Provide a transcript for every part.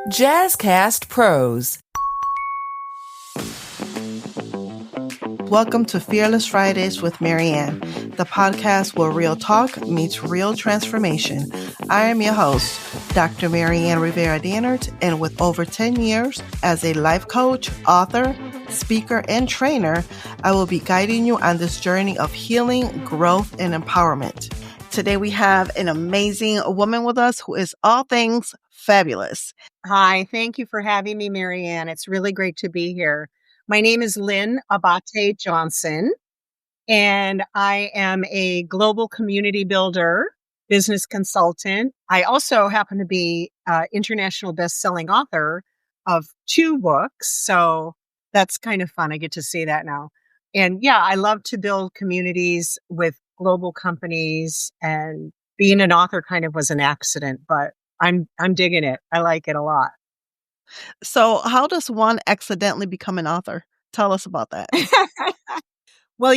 Jazzcast Pros. Welcome to Fearless Fridays with Maryann, the podcast where real talk meets real transformation. I am your host, Dr. Maryann Rivera-Dannert, and with over 10 years as a life coach, author, speaker, and trainer, I will be guiding you on this journey of healing, growth, and empowerment. Today we have an amazing woman with us who is all things fabulous. Hi, thank you for having me, Maryann. It's really great to be here. My name is Lynn Abate-Johnson, and I am a global community builder, business consultant. I also happen to be an international bestselling author of 2 books, so that's kind of fun. I get to say that now. And yeah, I love to build communities with global companies, and being an author kind of was an accident, but I'm digging it. I like it a lot. So how does one accidentally become an author? Tell us about that. Well,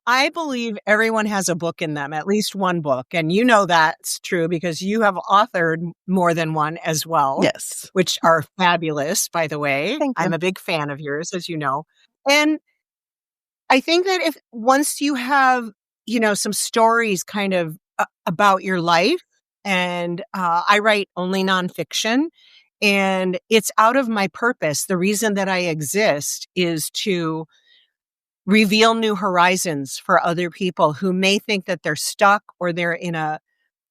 I believe everyone has a book in them, at least one book. And that's true because you have authored more than one as well. Yes. Which are fabulous, by the way. Thank you. I'm a big fan of yours, as you know. And I think that if once you have, some stories kind of about your life, and I write only nonfiction, and it's out of my purpose. The reason that I exist is to reveal new horizons for other people who may think that they're stuck or they're in a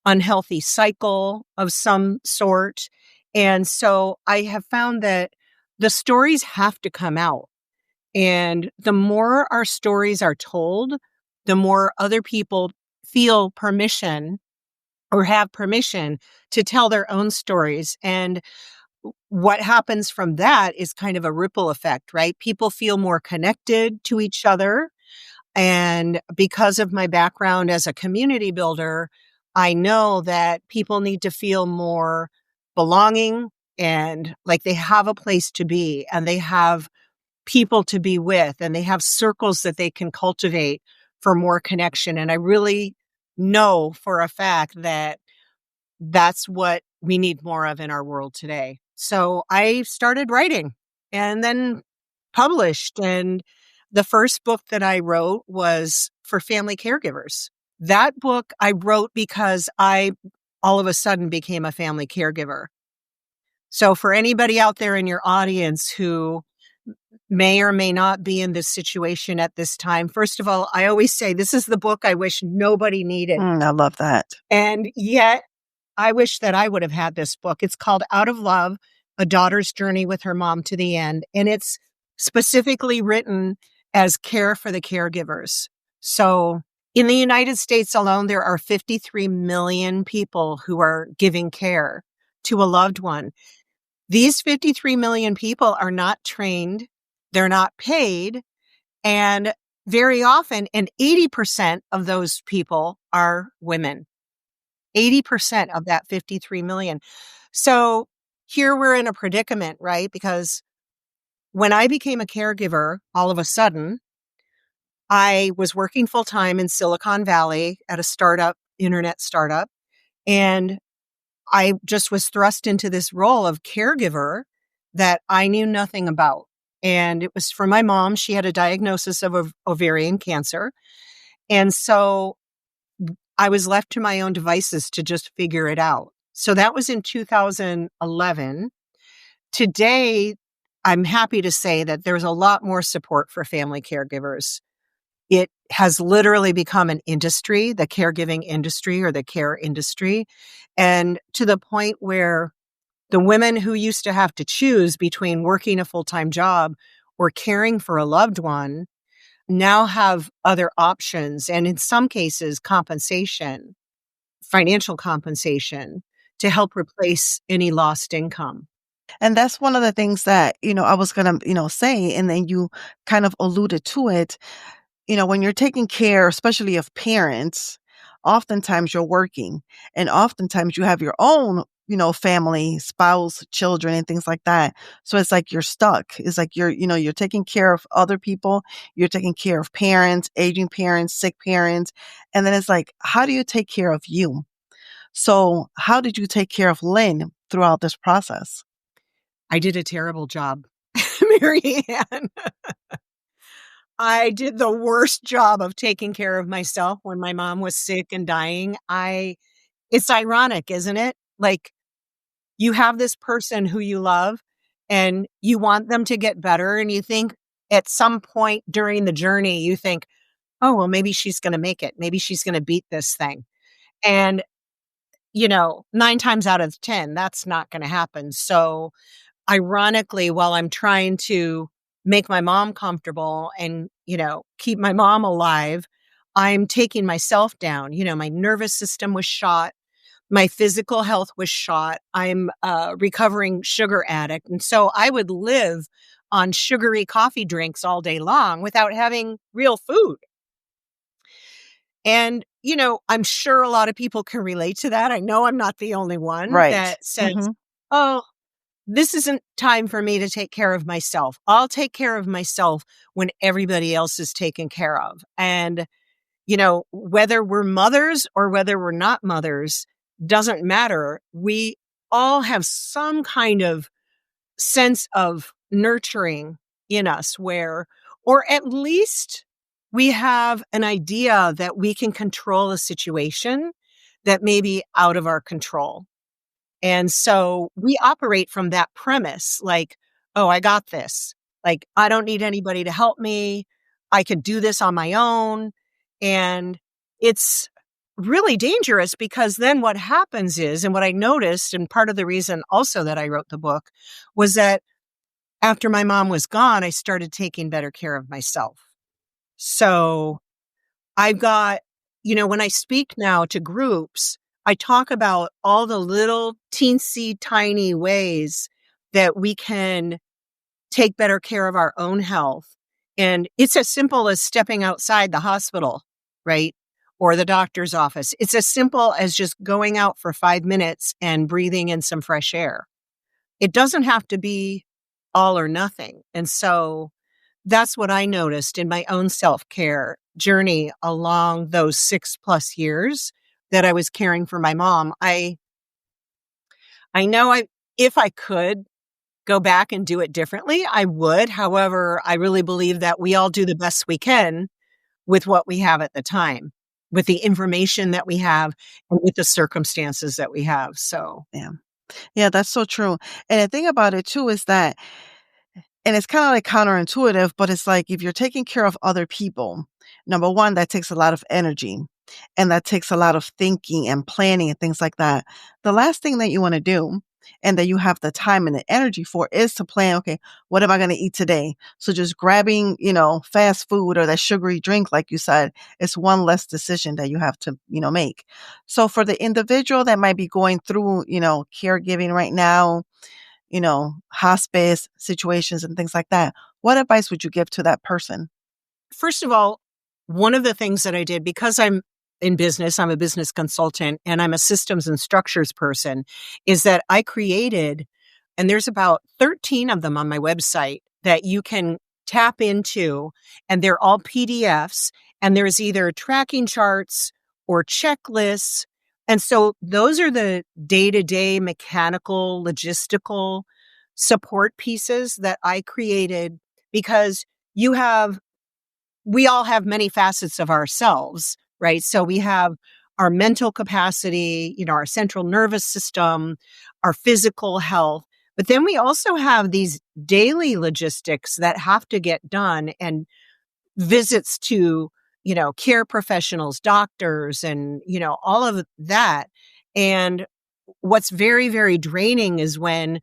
unhealthy cycle of some sort. And so I have found that the stories have to come out. And the more our stories are told, the more other people feel permission or have permission to tell their own stories. And what happens from that is kind of a ripple effect, right? People feel more connected to each other. And because of my background as a community builder, I know that people need to feel more belonging and like they have a place to be and they have people to be with and they have circles that they can cultivate for more connection. And I really know for a fact that that's what we need more of in our world today. So I started writing and then published. And the first book that I wrote was for family caregivers. That book I wrote because I all of a sudden became a family caregiver. So for anybody out there in your audience who may or may not be in this situation at this time, first of all, I always say this is the book I wish nobody needed. I love that. And yet I wish that I would have had this book. It's called Out of Love, A Daughter's Journey with Her Mom to the End. And it's specifically written as care for the caregivers. So in the United States alone, there are 53 million people who are giving care to a loved one. These 53 million people are not trained. They're not paid. And very often, and 80% of those people are women. 80% of that 53 million. So here we're in a predicament, right? Because when I became a caregiver, all of a sudden, I was working full time in Silicon Valley at a internet startup, and I just was thrust into this role of caregiver that I knew nothing about. And it was for my mom. She had a diagnosis of ovarian cancer. And so I was left to my own devices to just figure it out. So that was in 2011. Today, I'm happy to say that there's a lot more support for family caregivers. It has literally become an industry, the caregiving industry or the care industry. And to the point where the women who used to have to choose between working a full-time job or caring for a loved one now have other options, and in some cases, compensation, financial compensation to help replace any lost income. And that's one of the things that, I was going to, say, and then you kind of alluded to it. When you're taking care, especially of parents, oftentimes you're working and oftentimes you have your own, family, spouse, children, and things like that. So it's like you're stuck. It's like you're taking care of other people. You're taking care of parents, aging parents, sick parents. And then it's like, how do you take care of you? So how did you take care of Lynn throughout this process? I did a terrible job, Maryann. I did the worst job of taking care of myself when my mom was sick and dying. It's ironic, isn't it? Like, you have this person who you love and you want them to get better, and you think at some point during the journey, you think, "Oh, well, maybe she's gonna make it. Maybe she's gonna beat this thing." And, 9 times out of 10, that's not gonna happen. So, ironically, while I'm trying to make my mom comfortable and, keep my mom alive, I'm taking myself down. My nervous system was shot. My physical health was shot. I'm a recovering sugar addict. And so I would live on sugary coffee drinks all day long without having real food. And, I'm sure a lot of people can relate to that. I know I'm not the only one Right. that says, oh, this isn't time for me to take care of myself. I'll take care of myself when everybody else is taken care of. And, whether we're mothers or whether we're not mothers, doesn't matter. We all have some kind of sense of nurturing in us or at least we have an idea that we can control a situation that may be out of our control. And so we operate from that premise, like, oh, I got this. Like, I don't need anybody to help me. I can do this on my own. And it's really dangerous because then what happens is, and what I noticed, and part of the reason also that I wrote the book was that after my mom was gone, I started taking better care of myself. So I've got, when I speak now to groups, I talk about all the little teensy tiny ways that we can take better care of our own health. And it's as simple as stepping outside the hospital, right? Or the doctor's office. It's as simple as just going out for 5 minutes and breathing in some fresh air. It doesn't have to be all or nothing. And so that's what I noticed in my own self-care journey along those 6+ years that I was caring for my mom. I know if I could go back and do it differently, I would. However, I really believe that we all do the best we can with what we have at the time, with the information that we have and with the circumstances that we have. So, Yeah. Yeah, that's so true. And the thing about it too is that, and it's kind of like counterintuitive, but it's like if you're taking care of other people, number one, that takes a lot of energy and that takes a lot of thinking and planning and things like that. The last thing that you want to do and that you have the time and the energy for is to plan, okay, what am I going to eat today? So just grabbing, fast food or that sugary drink, like you said, it's one less decision that you have to, make. So for the individual that might be going through, caregiving right now, hospice situations and things like that, what advice would you give to that person? first of all, one of the things that I did, because I'm in business, I'm a business consultant and I'm a systems and structures person, is that I created, and there's about 13 of them on my website that you can tap into, and they're all PDFs, and there's either tracking charts or checklists. And so those are the day-to-day mechanical, logistical support pieces that I created because we all have many facets of ourselves, right? So we have our mental capacity, our central nervous system, our physical health, but then we also have these daily logistics that have to get done and visits to, care professionals, doctors, and, all of that. And what's very, very draining is when,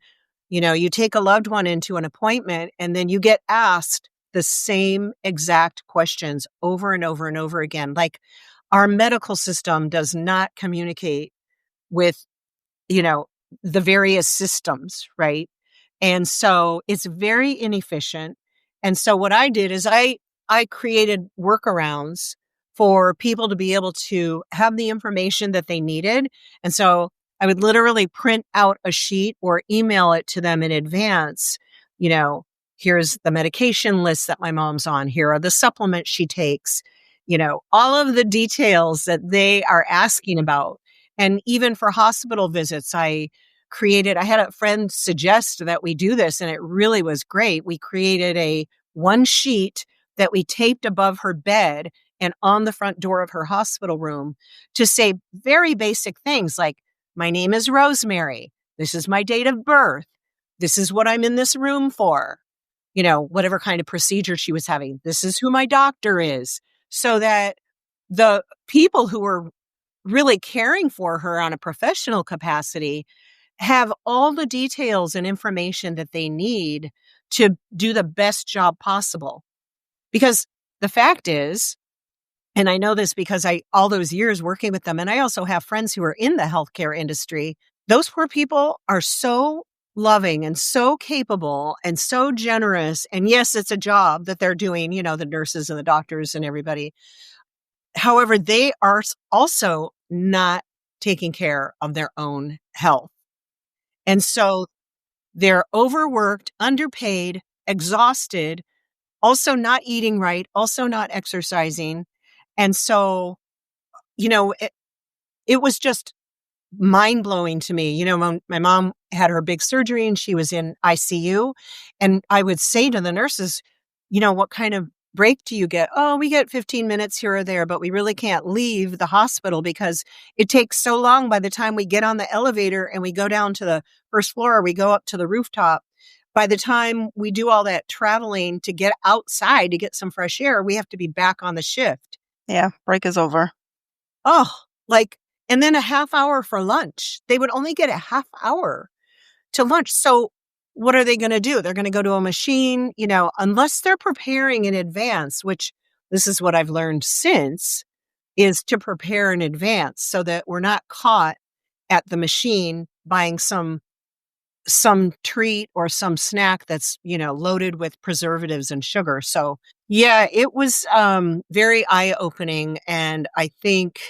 you take a loved one into an appointment and then you get asked the same exact questions over and over and over again. Like, our medical system does not communicate with, you know, the various systems, right? And so it's very inefficient. And so what I did is I created workarounds for people to be able to have the information that they needed. And so I would literally print out a sheet or email it to them in advance. Here's the medication list that my mom's on. Here are the supplements she takes. All of the details that they are asking about. And even for hospital visits, I I had a friend suggest that we do this, and it really was great. We created a one sheet that we taped above her bed and on the front door of her hospital room to say very basic things like, my name is Rosemary. This is my date of birth. This is what I'm in this room for. Whatever kind of procedure she was having. This is who my doctor is. So that the people who were really caring for her on a professional capacity have all the details and information that they need to do the best job possible. Because the fact is, and I know this because all those years working with them, and I also have friends who are in the healthcare industry, those poor people are so loving and so capable and so generous. And yes, it's a job that they're doing, the nurses and the doctors and everybody. However, they are also not taking care of their own health. And so they're overworked, underpaid, exhausted, also not eating right, also not exercising. And so, it was just mind blowing to me. When my mom had her big surgery and she was in ICU, and I would say to the nurses, what kind of break do you get? Oh, we get 15 minutes here or there, but we really can't leave the hospital because it takes so long by the time we get on the elevator and we go down to the first floor, or we go up to the rooftop. By the time we do all that traveling to get outside to get some fresh air, we have to be back on the shift. Yeah, break is over. Oh, and then a half hour for lunch. They would only get a half hour to lunch. So what are they going to do? They're going to go to a machine, unless they're preparing in advance, which this is what I've learned since, is to prepare in advance so that we're not caught at the machine buying some treat or some snack that's, loaded with preservatives and sugar. So yeah, it was very eye-opening. And I think,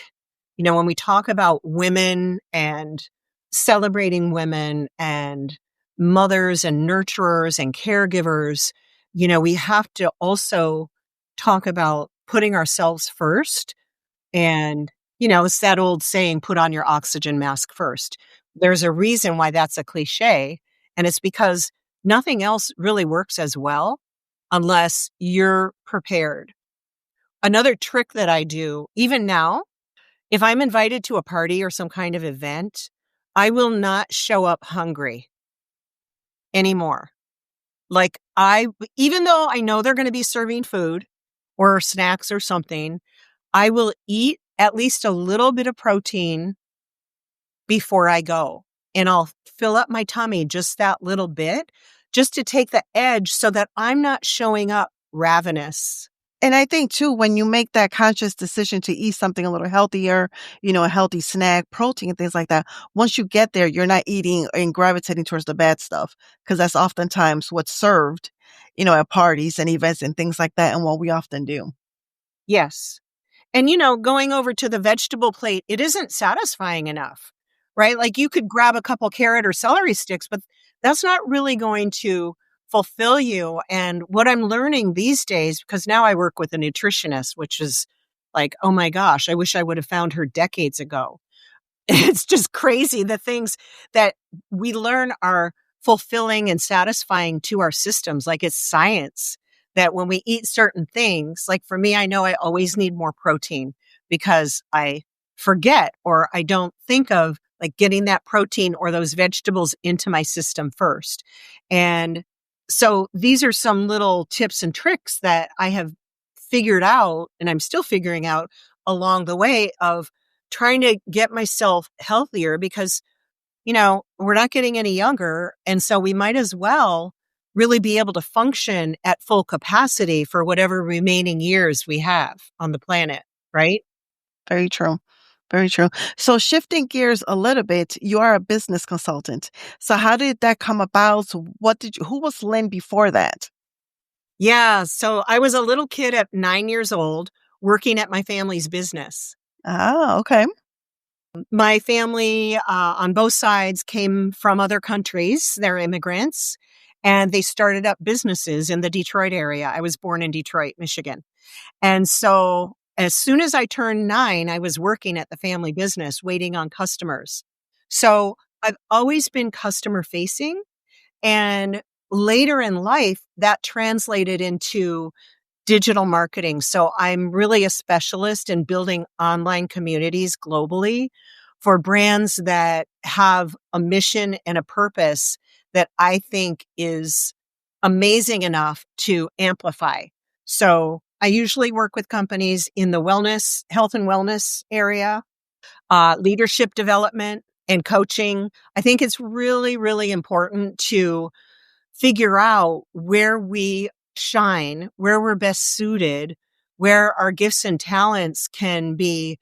when we talk about women and celebrating women and mothers and nurturers and caregivers, we have to also talk about putting ourselves first. And, it's that old saying, put on your oxygen mask first. There's a reason why that's a cliche. And it's because nothing else really works as well unless you're prepared. Another trick that I do, even now, if I'm invited to a party or some kind of event, I will not show up hungry anymore. Even though I know they're going to be serving food or snacks or something, I will eat at least a little bit of protein before I go. And I'll fill up my tummy just that little bit, just to take the edge so that I'm not showing up ravenous. And I think too, when you make that conscious decision to eat something a little healthier, a healthy snack, protein, and things like that, once you get there, you're not eating and gravitating towards the bad stuff, because that's oftentimes what's served, at parties and events and things like that, and what we often do. Yes. And, going over to the vegetable plate, it isn't satisfying enough, right? Like you could grab a couple carrot or celery sticks, but that's not really going to fulfill you. And what I'm learning these days, because now I work with a nutritionist, which is like, oh my gosh, I wish I would have found her decades ago. It's just crazy. The things that we learn are fulfilling and satisfying to our systems. Like it's science that when we eat certain things, like for me, I know I always need more protein because I forget or I don't think of like getting that protein or those vegetables into my system first. And so these are some little tips and tricks that I have figured out, and I'm still figuring out along the way of trying to get myself healthier because, we're not getting any younger. And so we might as well really be able to function at full capacity for whatever remaining years we have on the planet, right? Very true. Very true. So shifting gears a little bit, you are a business consultant. So how did that come about? Who was Lynn before that? Yeah. So I was a little kid at 9 years old working at my family's business. Ah, okay. My family on both sides came from other countries. They're immigrants, and they started up businesses in the Detroit area. I was born in Detroit, Michigan. And so as soon as I turned 9, I was working at the family business, waiting on customers. So I've always been customer facing, and later in life that translated into digital marketing. So I'm really a specialist in building online communities globally for brands that have a mission and a purpose that I think is amazing enough to amplify. So I usually work with companies in the wellness, health and wellness area, leadership development and coaching. I think it's really, really important to figure out where we shine, where we're best suited, where our gifts and talents can be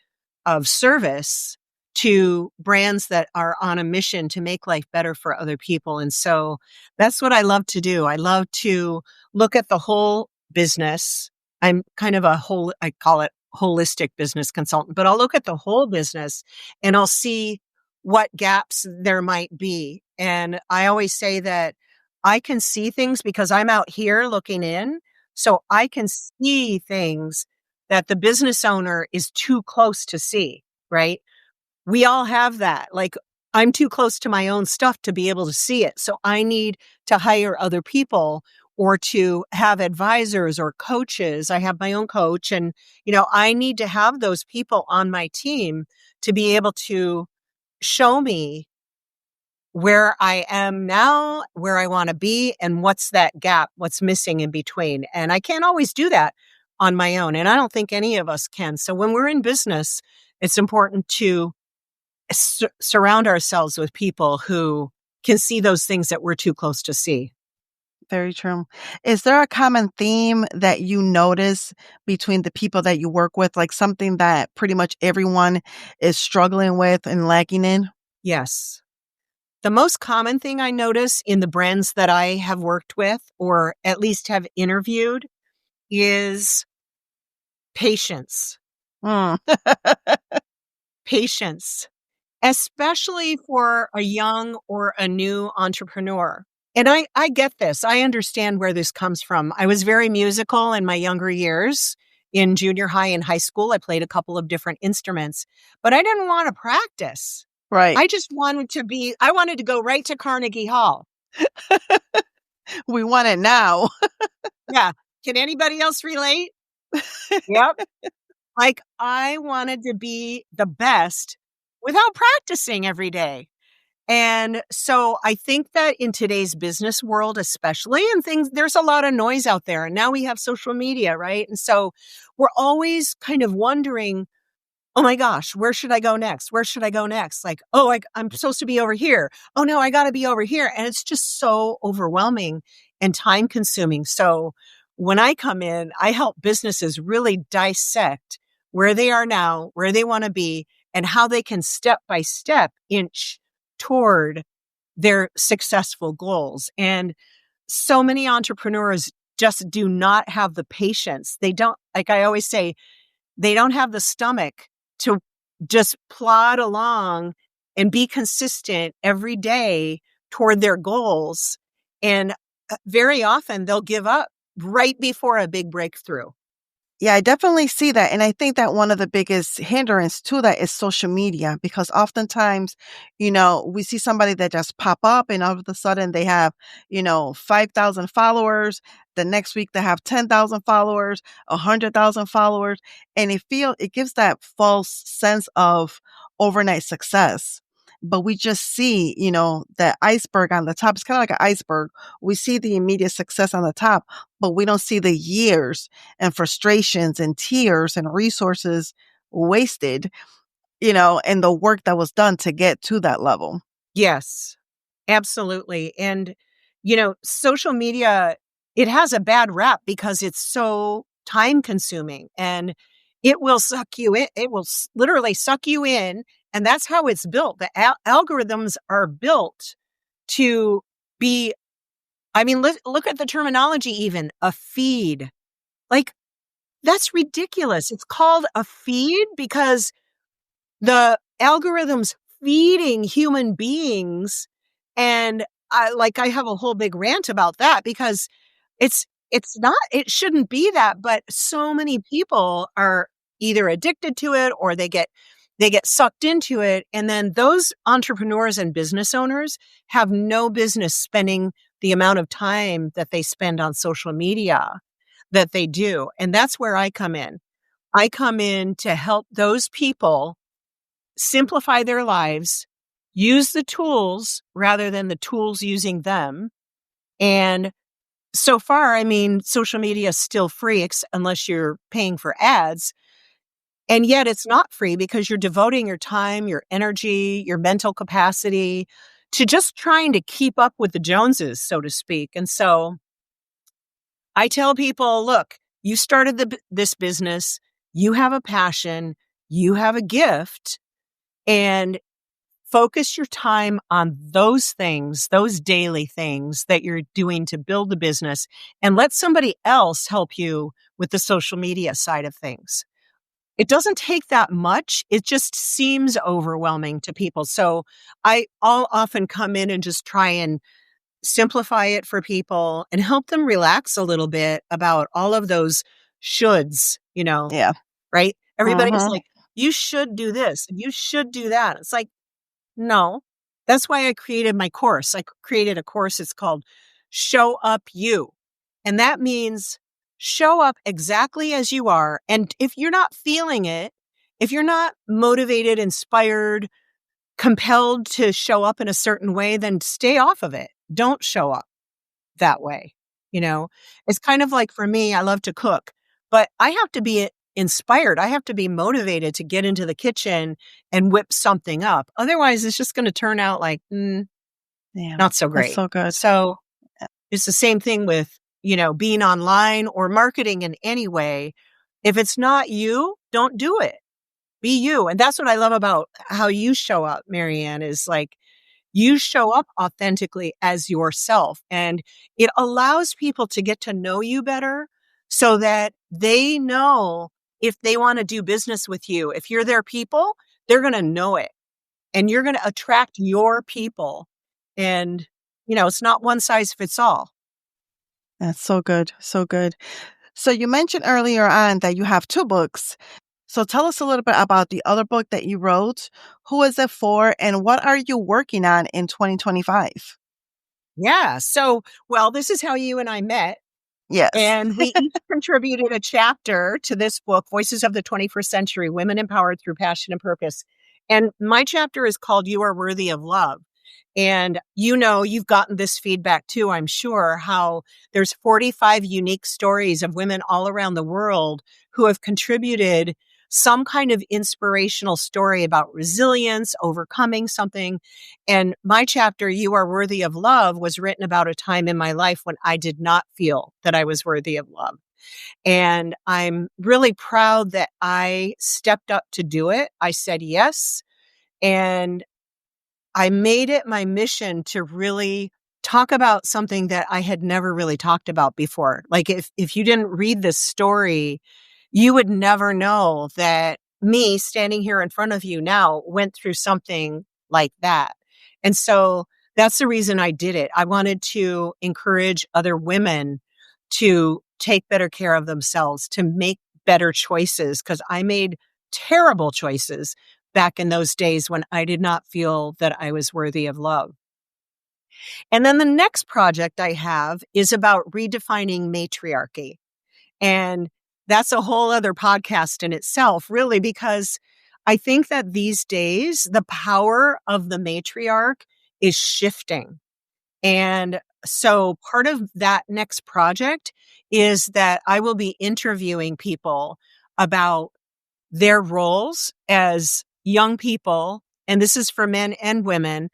of service to brands that are on a mission to make life better for other people. And so that's what I love to do. I love to look at the whole business. I'm kind of I call it holistic business consultant, but I'll look at the whole business and I'll see what gaps there might be. And I always say that I can see things because I'm out here looking in. So I can see things that the business owner is too close to see, right? We all have that. Like, I'm too close to my own stuff to be able to see it. So I need to hire other people or to have advisors or coaches. I have my own coach, and, I need to have those people on my team to be able to show me where I am now, where I want to be, and what's that gap, what's missing in between. And I can't always do that on my own. And I don't think any of us can. So when we're in business, it's important to surround ourselves with people who can see those things that we're too close to see. Very true. Is there a common theme that you notice between the people that you work with, like something that pretty much everyone is struggling with and lacking in? Yes. The most common thing I notice in the brands that I have worked with, or at least have interviewed, is patience. Mm. Patience, especially for a young or a new entrepreneur. And I get this. I understand where this comes from. I was very musical in my younger years. In junior high and high school, I played a couple of different instruments, but I didn't want to practice. Right. I just I wanted to go right to Carnegie Hall. We want it now. Yeah. Can anybody else relate? Yep. Like, I wanted to be the best without practicing every day. And so I think that in today's business world, especially, and things, there's a lot of noise out there. And now we have social media, right? And so we're always kind of wondering, oh my gosh, where should I go next? Where should I go next? Like, oh, I'm supposed to be over here. Oh no, I got to be over here. And it's just so overwhelming and time consuming. So when I come in, I help businesses really dissect where they are now, where they want to be, and how they can step by step inch toward their successful goals. And so many entrepreneurs just do not have the patience. They don't, like I always say, they don't have the stomach to just plod along and be consistent every day toward their goals. And very often they'll give up right before a big breakthrough. Yeah, I definitely see that. And I think that one of the biggest hindrance to that is social media, because oftentimes, we see somebody that just pop up and all of a sudden they have, 5,000 followers. The next week they have 10,000 followers, 100,000 followers. And it gives that false sense of overnight success. But we just see, that iceberg on the top. It's kind of like an iceberg. We see the immediate success on the top, but we don't see the years and frustrations and tears and resources wasted, and the work that was done to get to that level. Yes, absolutely. And, social media, it has a bad rap because it's so time consuming and it will suck you in. It will literally suck you in. And that's how it's built. The algorithms are built to be, look at the terminology even, a feed. Like, that's ridiculous. It's called a feed because the algorithms feeding human beings. And I have a whole big rant about that because it shouldn't be that, but so many people are either addicted to it or they get they get sucked into it. And then those entrepreneurs and business owners have no business spending the amount of time that they spend on social media that they do. And that's where I come in. I come in to help those people simplify their lives, use the tools rather than the tools using them. And so far, I mean, social media is still free unless you're paying for ads. And yet it's not free because you're devoting your time, your energy, your mental capacity to just trying to keep up with the Joneses, so to speak. And so I tell people, look, you started this business, you have a passion, you have a gift, and focus your time on those things, those daily things that you're doing to build the business, and let somebody else help you with the social media side of things. It doesn't take that much. It just seems overwhelming to people. So I'll often come in and just try and simplify it for people and help them relax a little bit about all of those shoulds, Yeah. right? Everybody's Mm-hmm. like, you should do this, and you should do that. It's like, no. That's why I created my course. I created a course. It's called Show Up You. And that means show up exactly as you are. And if you're not feeling it, if you're not motivated, inspired, compelled to show up in a certain way, then stay off of it. Don't show up that way. It's kind of like for me, I love to cook, but I have to be inspired. I have to be motivated to get into the kitchen and whip something up. Otherwise, it's just going to turn out like, Yeah. not so That's great. so good. So it's the same thing with, being online or marketing in any way. If it's not you, don't do it. Be you. And that's what I love about how you show up, Maryann, is like, you show up authentically as yourself, and it allows people to get to know you better so that they know if they want to do business with you. If you're their people, they're going to know it, and you're going to attract your people. And, it's not one size fits all. That's so good. So good. So you mentioned earlier on that you have 2 books. So tell us a little bit about the other book that you wrote. Who is it for, and what are you working on in 2025? Yeah. So, well, this is how you and I met. Yes. And we each contributed a chapter to this book, Voices of the 21st Century, Women Empowered Through Passion and Purpose. And my chapter is called You Are Worthy of Love. And you've gotten this feedback too, I'm sure, how there's 45 unique stories of women all around the world who have contributed some kind of inspirational story about resilience, overcoming something. And my chapter, You Are Worthy of Love, was written about a time in my life when I did not feel that I was worthy of love. And I'm really proud that I stepped up to do it. I said yes. And I made it my mission to really talk about something that I had never really talked about before. Like if you didn't read this story, you would never know that me standing here in front of you now went through something like that. And so that's the reason I did it. I wanted to encourage other women to take better care of themselves, to make better choices, because I made terrible choices back in those days when I did not feel that I was worthy of love. And then the next project I have is about redefining matriarchy. And that's a whole other podcast in itself, really, because I think that these days the power of the matriarch is shifting. And so part of that next project is that I will be interviewing people about their roles as young people, and this is for men and women,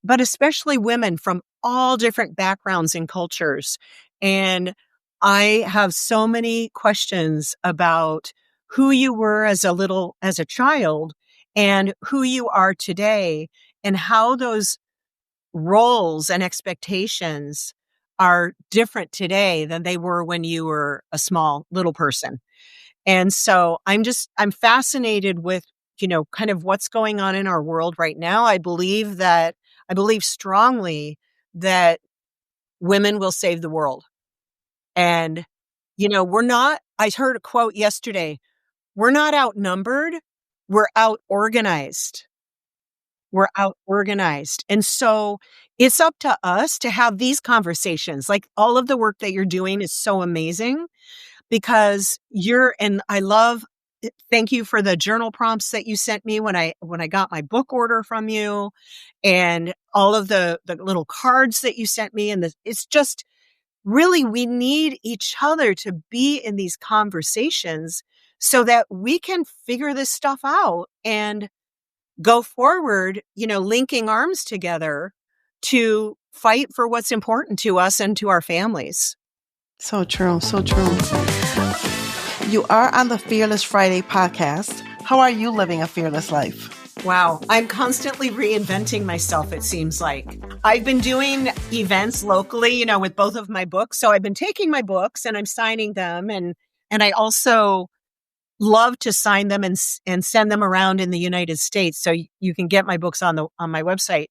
but especially women from all different backgrounds and cultures. And I have so many questions about who you were as a child and who you are today, and how those roles and expectations are different today than they were when you were a small little person. And so I'm fascinated with, kind of what's going on in our world right now. I believe strongly that women will save the world. And, I heard a quote yesterday, we're not outnumbered, we're out organized. We're out organized. And so it's up to us to have these conversations. Like all of the work that you're doing is so amazing because and I love, thank you for the journal prompts that you sent me when I got my book order from you and all of the little cards that you sent me. And it's just really, we need each other to be in these conversations so that we can figure this stuff out and go forward, linking arms together to fight for what's important to us and to our families. So true. So true. You are on the Fearless Friday podcast. How are you living a fearless life? Wow. I'm constantly reinventing myself, it seems like. I've been doing events locally, with both of my books. So I've been taking my books and I'm signing them. And I also love to sign them and send them around in the United States. So you can get my books on my website.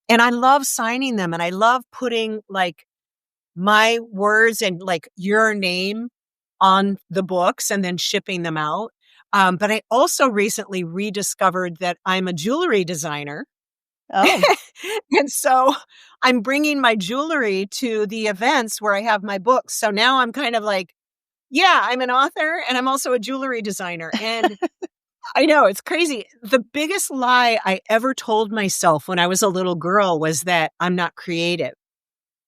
And I love signing them. And I love putting like my words and like your name on the books and then shipping them out. But I also recently rediscovered that I'm a jewelry designer. Oh. And so I'm bringing my jewelry to the events where I have my books. So now I'm kind of like, yeah, I'm an author and I'm also a jewelry designer. And I know it's crazy. The biggest lie I ever told myself when I was a little girl was that I'm not creative.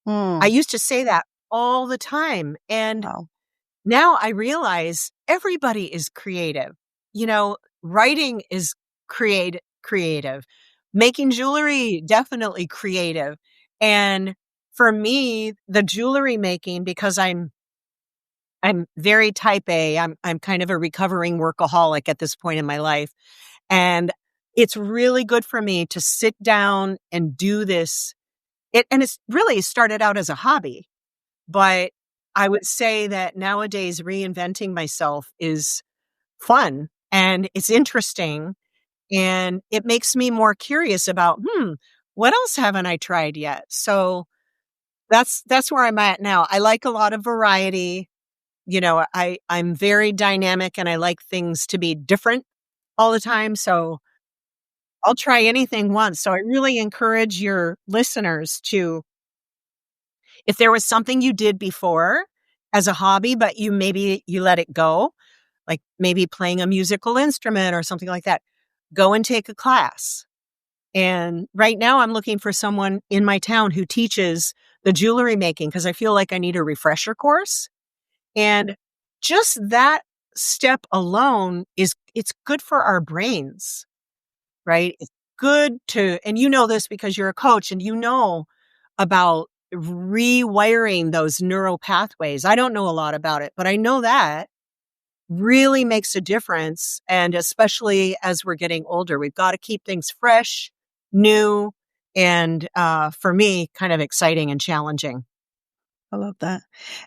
I used to say that all the time. And now I realize everybody is creative. Writing is creative. Making jewelry, definitely creative. And for me, the jewelry making, because I'm very type A. I'm kind of a recovering workaholic at this point in my life. And it's really good for me to sit down and do this. And it's really started out as a hobby, but I would say that nowadays reinventing myself is fun and it's interesting and it makes me more curious about, what else haven't I tried yet? So that's where I'm at now. I like a lot of variety. I'm very dynamic and I like things to be different all the time. So I'll try anything once. So I really encourage your listeners to, if there was something you did before as a hobby, but you let it go, like maybe playing a musical instrument or something like that, go and take a class. And right now I'm looking for someone in my town who teaches the jewelry making because I feel like I need a refresher course. And just that step alone it's good for our brains, right? It's good and you know this because you're a coach and you know about rewiring those neural pathways. I don't know a lot about it, but I know that really makes a difference. And especially as we're getting older, we've got to keep things fresh, new, and for me, kind of exciting and challenging. I love that.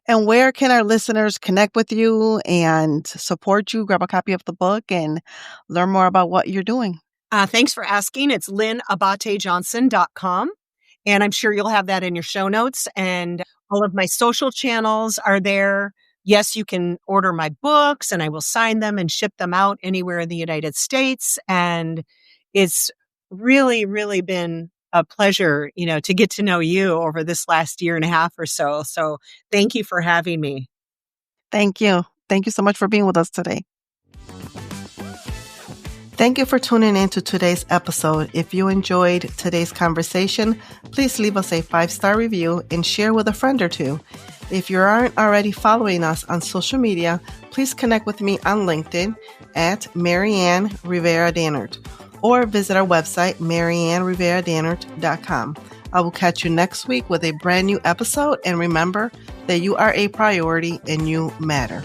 And where can our listeners connect with you and support you, grab a copy of the book and learn more about what you're doing? Thanks for asking. It's LynnAbate-Johnson.com. And I'm sure you'll have that in your show notes. And all of my social channels are there. Yes, you can order my books and I will sign them and ship them out anywhere in the United States. And it's really, really been a pleasure, to get to know you over this last year and a half or so. So thank you for having me. Thank you. Thank you so much for being with us today. Thank you for tuning in to today's episode. If you enjoyed today's conversation, please leave us a 5-star review and share with a friend or two. If you aren't already following us on social media, please connect with me on LinkedIn at Maryann Rivera Dannert or visit our website, MaryannRiveraDannert.com. I will catch you next week with a brand new episode, and remember that you are a priority and you matter.